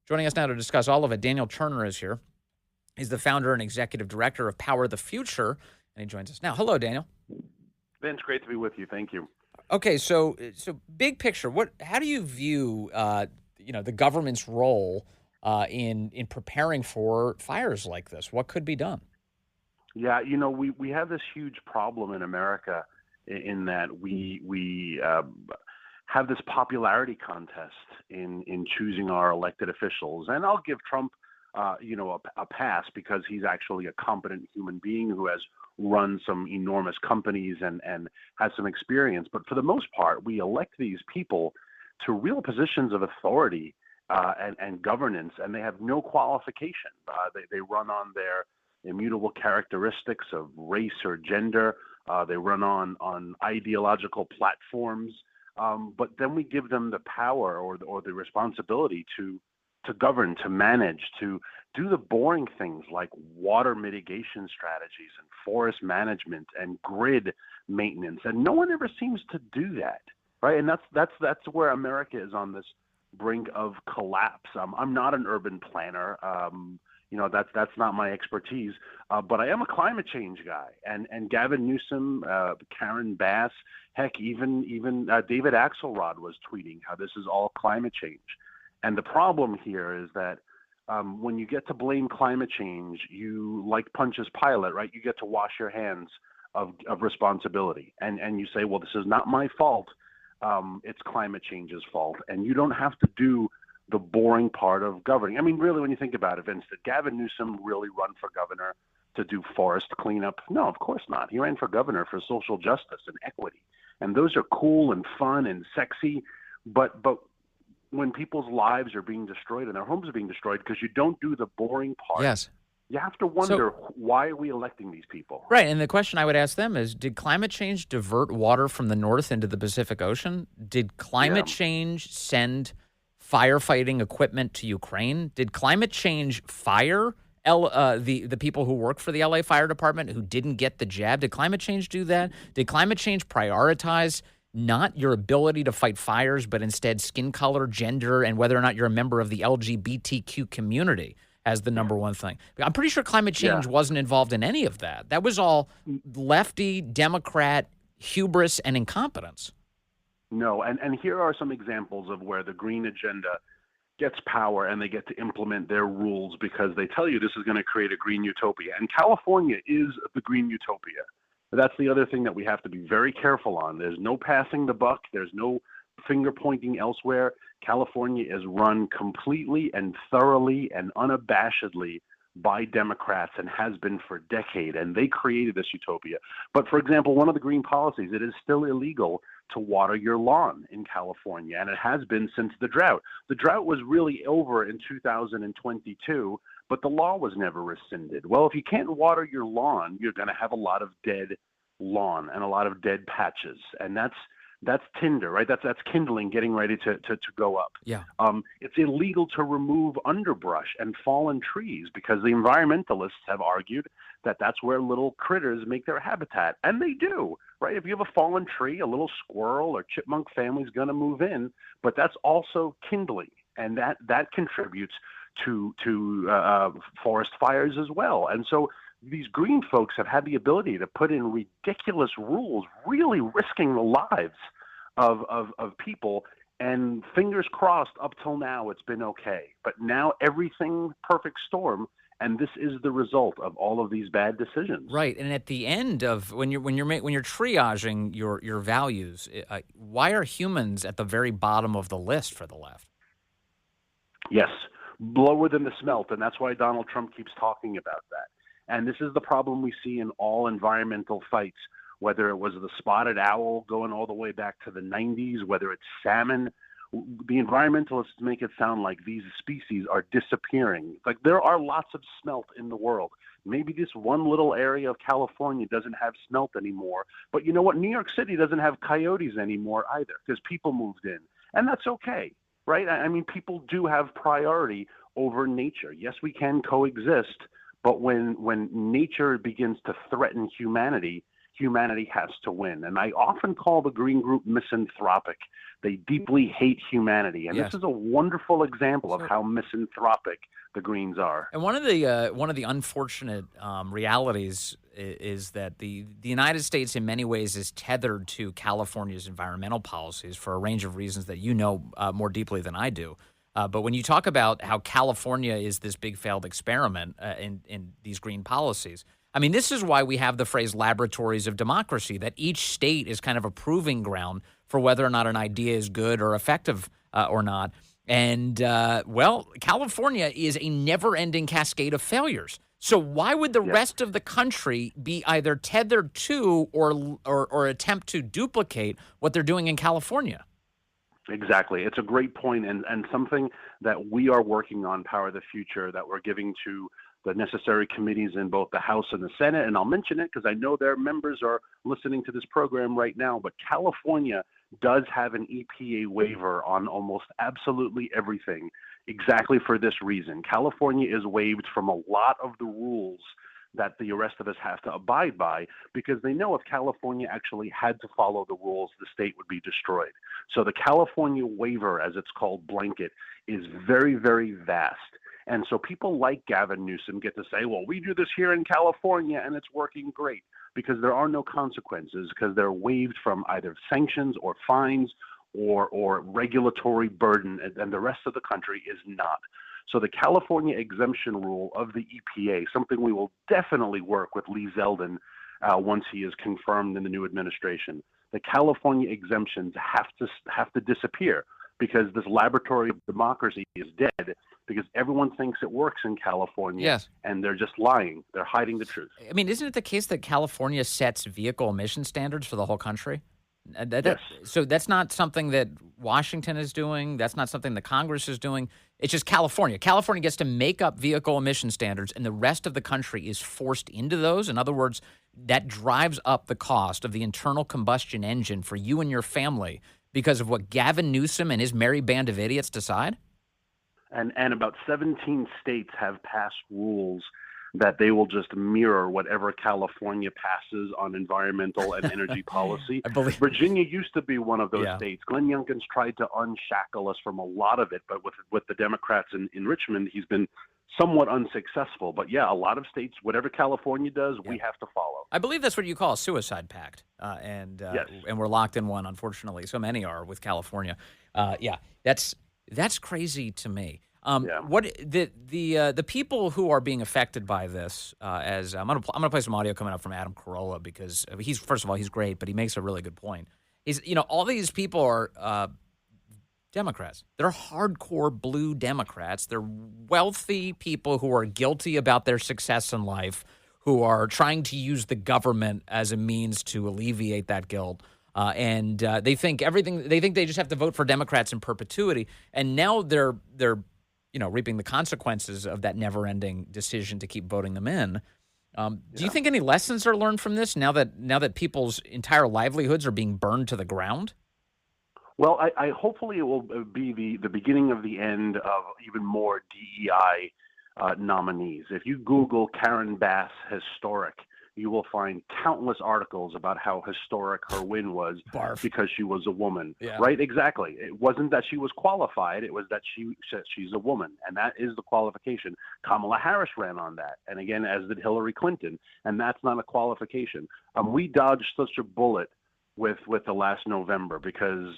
Joining us now to discuss all of it, Daniel Turner is here. He's the founder and executive director of Power the Future, and he joins us now. Hello, Daniel. Vince, great to be with you. Thank you. Okay, so big picture, how do you view the government's role in preparing for fires like this? What could be done? Yeah, we have this huge problem in America in that we have this popularity contest in choosing our elected officials, and I'll give Trump a pass because he's actually a competent human being who has run some enormous companies and has some experience. But for the most part, we elect these people to real positions of authority and governance, and they have no qualification. They run on their immutable characteristics of race or gender. They run on ideological platforms. But then we give them the power or the responsibility to govern, to manage, to do the boring things like water mitigation strategies and forest management and grid maintenance. And no one ever seems to do that, right? And that's where America is on this brink of collapse. I'm not an urban planner. That's not my expertise. But I am a climate change guy. And Gavin Newsom, Karen Bass, heck, even David Axelrod was tweeting how this is all climate change. And the problem here is that when you get to blame climate change, you, like Pontius Pilate, right? You get to wash your hands of responsibility. And you say, well, this is not my fault. It's climate change's fault. And you don't have to do the boring part of governing. I mean, really, when you think about it, Vince, did Gavin Newsom really run for governor to do forest cleanup? No, of course not. He ran for governor for social justice and equity. And those are cool and fun and sexy. But when people's lives are being destroyed and their homes are being destroyed because you don't do the boring part, yes, you have to wonder, why are we electing these people? Right, and the question I would ask them is, did climate change divert water from the north into the Pacific Ocean? Did climate change send firefighting equipment to Ukraine? Did climate change fire the people who work for the LA Fire Department who didn't get the jab? Did climate change do that? Did climate change prioritize not your ability to fight fires, but instead skin color, gender, and whether or not you're a member of the LGBTQ community as the number one thing? I'm pretty sure climate change wasn't involved in any of that. That was all lefty, Democrat hubris and incompetence. No, and here are some examples of where the green agenda gets power and they get to implement their rules because they tell you this is going to create a green utopia. And California is the green utopia. That's the other thing that we have to be very careful on. There's no passing the buck. There's no finger pointing elsewhere. California is run completely and thoroughly and unabashedly by Democrats and has been for decades, and they created this utopia. But for example, one of the green policies, it is still illegal to water your lawn in California, and it has been since the drought. The drought was really over in 2022, but the law was never rescinded. Well, if you can't water your lawn, you're going to have a lot of dead lawn and a lot of dead patches, and that's tinder, right? That's kindling getting ready to go up. Yeah. It's illegal to remove underbrush and fallen trees because the environmentalists have argued that that's where little critters make their habitat, and they do, right? If you have a fallen tree, a little squirrel or chipmunk family is going to move in, but that's also kindling, and that contributes to forest fires as well. And so these green folks have had the ability to put in ridiculous rules, really risking the lives of people. And fingers crossed, up till now, it's been okay. But now everything perfect storm, and this is the result of all of these bad decisions. Right, and at the end of when you're triaging your values, why are humans at the very bottom of the list for the left? Yes, lower than the smelt, and that's why Donald Trump keeps talking about that. And this is the problem we see in all environmental fights, whether it was the spotted owl going all the way back to the 90s, whether it's salmon. The environmentalists make it sound like these species are disappearing. Like there are lots of smelt in the world. Maybe this one little area of California doesn't have smelt anymore. But you know what? New York City doesn't have coyotes anymore either because people moved in. And that's okay, right? I mean, people do have priority over nature. Yes, we can coexist. But when nature begins to threaten humanity, humanity has to win. And I often call the Green Group misanthropic. They deeply hate humanity. And Yes. this is a wonderful example of So- how misanthropic the Greens are. And one of the unfortunate realities is that the United States, in many ways, is tethered to California's environmental policies for a range of reasons that you know more deeply than I do. But when you talk about how California is this big failed experiment in these green policies, I mean, this is why we have the phrase laboratories of democracy, that each state is kind of a proving ground for whether or not an idea is good or effective or not. And, well, California is a never-ending cascade of failures. So why would the rest of the country be either tethered to or attempt to duplicate what they're doing in California? Exactly. It's a great point, and something that we are working on, Power the Future, that we're giving to the necessary committees in both the House and the Senate. And I'll mention it because I know their members are listening to this program right now. But California does have an EPA waiver on almost absolutely everything, exactly for this reason. California is waived from a lot of the rules that the rest of us have to abide by, because they know if California actually had to follow the rules, the state would be destroyed. So the California waiver, as it's called, blanket, is very, very vast. And so people like Gavin Newsom get to say, well, we do this here in California and it's working great, because there are no consequences, because they're waived from either sanctions or fines or regulatory burden, and the rest of the country is not. So the California exemption rule of the EPA, something we will definitely work with Lee Zeldin once he is confirmed in the new administration. The California exemptions have to disappear, because this laboratory of democracy is dead, because everyone thinks it works in California. Yes. And they're just lying. They're hiding the truth. I mean, isn't it the case that California sets vehicle emission standards for the whole country? Yes. So that's not something that Washington is doing. That's not something the Congress is doing. It's just California. California gets to make up vehicle emission standards, and the rest of the country is forced into those. In other words, that drives up the cost of the internal combustion engine for you and your family because of what Gavin Newsom and his merry band of idiots decide? And about 17 states have passed rules that they will just mirror whatever California passes on environmental and energy policy. I believe Virginia used to be one of those states. Glenn Youngkin's tried to unshackle us from a lot of it, but with the Democrats in Richmond, he's been somewhat unsuccessful. But yeah, a lot of states, whatever California does, we have to follow. I believe that's what you call a suicide pact, and we're locked in one. Unfortunately, so many are with California. That's crazy to me. What the people who are being affected by this? As I'm gonna play some audio coming up from Adam Carolla, because first of all he's great, but he makes a really good point. All these people are Democrats. They're hardcore blue Democrats. They're wealthy people who are guilty about their success in life, who are trying to use the government as a means to alleviate that guilt. And they think they just have to vote for Democrats in perpetuity. And now they're reaping the consequences of that never-ending decision to keep voting them in. Do you think any lessons are learned from this now that people's entire livelihoods are being burned to the ground? Well, I hopefully it will be the beginning of the end of even more DEI nominees. If you Google Karen Bass historic, you will find countless articles about how historic her win was. Barf. Because she was a woman, right? Exactly. It wasn't that she was qualified. It was that she's a woman, and that is the qualification. Kamala Harris ran on that, and again, as did Hillary Clinton, and that's not a qualification. We dodged such a bullet with the last November, because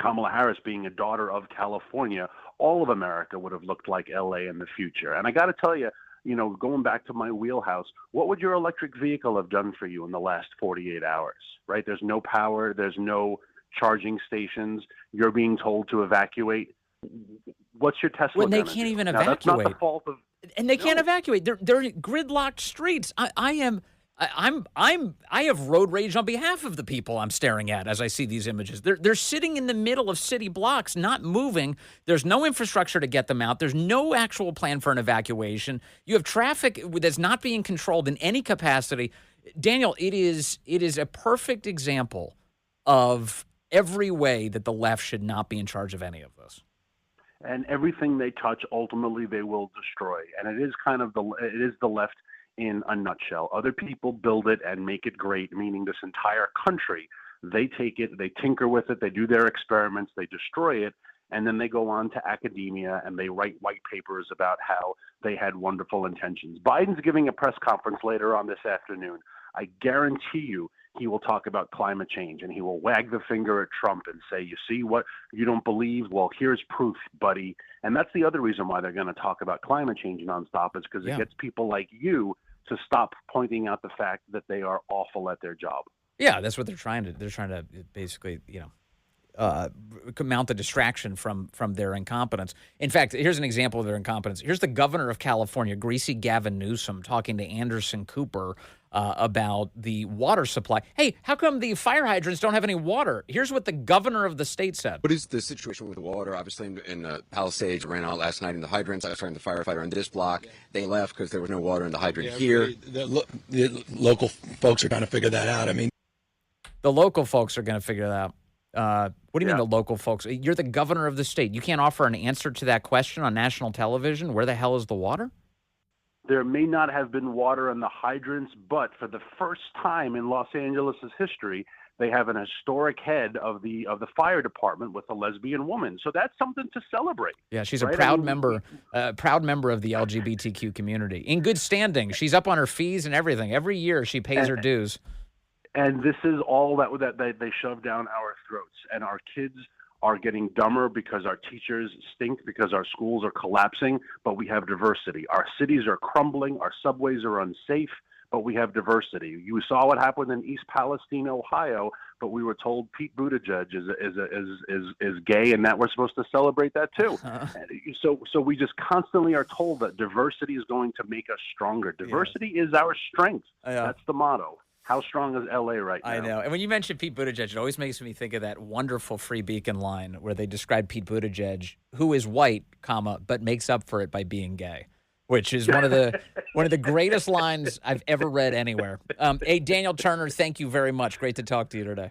Kamala Harris, being a daughter of California, all of America would have looked like LA in the future. And I got to tell you, going back to my wheelhouse, what would your electric vehicle have done for you in the last 48 hours, right? There's no power. There's no charging stations. You're being told to evacuate. What's your Tesla When they gonna can't do? even Now, evacuate. that's not the fault of... And they can't evacuate. They're gridlocked streets. I have road rage on behalf of the people I'm staring at as I see these images. They're sitting in the middle of city blocks, not moving. There's no infrastructure to get them out. There's no actual plan for an evacuation. You have traffic that's not being controlled in any capacity. Daniel, it is a perfect example of every way that the left should not be in charge of any of this. And everything they touch, ultimately, they will destroy. And it is the left in a nutshell. Other people build it and make it great, meaning this entire country. They take it, they tinker with it, they do their experiments, they destroy it, and then they go on to academia and they write white papers about how they had wonderful intentions. Biden's giving a press conference later on this afternoon. I guarantee you he will talk about climate change, and he will wag the finger at Trump and say, you see what you don't believe? Well, here's proof, buddy. And that's the other reason why they're going to talk about climate change nonstop, is because it gets people like you to stop pointing out the fact that they are awful at their job. Yeah, that's what they're trying to. They're trying to basically, mount the distraction from their incompetence. In fact, here's an example of their incompetence. Here's the governor of California, Greasy Gavin Newsom, talking to Anderson Cooper about the water supply. Hey, how come the fire hydrants don't have any water? Here's what the governor of the state said. What is the situation with the water? Obviously, in Palisades, ran out last night in the hydrants. I was talking to the firefighter in this block. They left because there was no water in the hydrant here. The local folks are trying to figure that out. I mean, the local folks are going to figure that out. What do you mean the local folks? You're the governor of the state. You can't offer an answer to that question on national television? Where the hell is the water? There may not have been water in the hydrants, but for the first time in Los Angeles' history, they have an historic head of the fire department with a lesbian woman. So that's something to celebrate. Yeah, she's right? a proud member of the LGBTQ community. In good standing. She's up on her fees and everything. Every year she pays her dues. And this is all that they shove down our throats. And our kids are getting dumber because our teachers stink, because our schools are collapsing, but we have diversity. Our cities are crumbling, our subways are unsafe, but we have diversity. You saw what happened in East Palestine, Ohio, but we were told Pete Buttigieg is gay, and that we're supposed to celebrate that too. So we just constantly are told that diversity is going to make us stronger. Diversity is our strength. That's the motto. How strong is LA right now? I know. And when you mention Pete Buttigieg, it always makes me think of that wonderful Free Beacon line where they describe Pete Buttigieg, who is white, but makes up for it by being gay, which is one of the greatest lines I've ever read anywhere. Hey, Daniel Turner, thank you very much. Great to talk to you today.